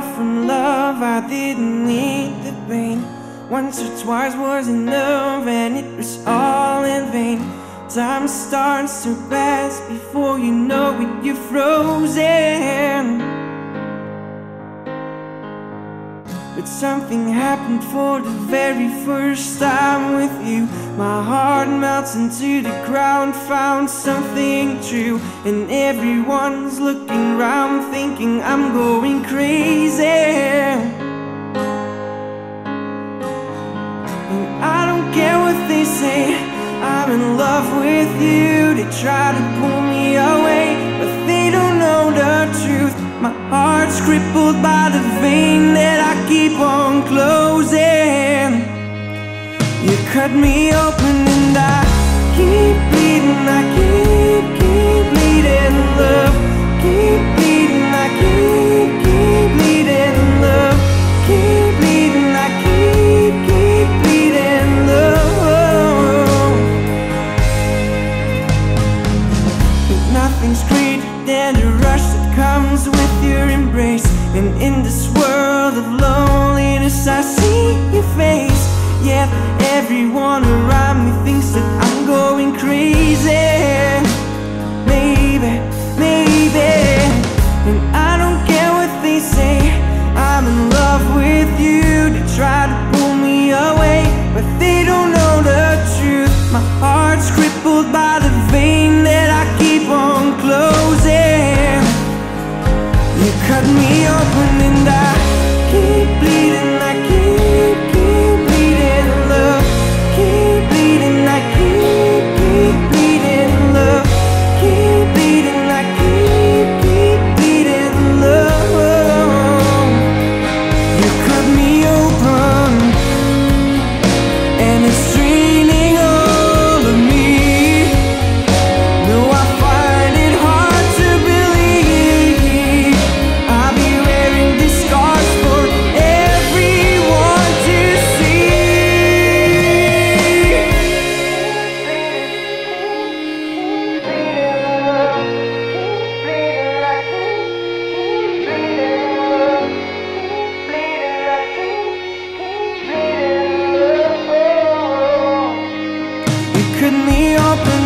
out from love, I didn't need the pain. Once or twice was enough, and it was all in vain. Time starts to pass, before you know it, you're frozen. But something happened for the very first time with you. My heart melts into the ground, found something true. And everyone's looking round, thinking I'm going crazy. And I don't care what they say, I'm in love with you. They try to pull me away, but they don't know the truth. My heart's crippled by the vein that I keep on closing. You cut me open and I keep bleeding. I keep bleeding, love. Keep bleeding, I keep bleeding, love. Keep bleeding, I keep bleeding, love. But nothing's greater than the rush that comes with your embrace. And in this world of loneliness, I see your face. Yet everyone around me thinks that I'm going crazy. Maybe, and I don't care what they say, I'm in love with you. They try to pull me away, but they don't know the truth. My heart's crippled by the vein that I keep on closing. You cut me open and I keep bleeding. I keep bleeding, love. Keep bleeding, I keep bleeding, love. Keep bleeding, I keep bleeding, love. You cut me open and it's draining all of me. No, I find it hard to believe I'll be wearing these scars for everyone to see. You cut me open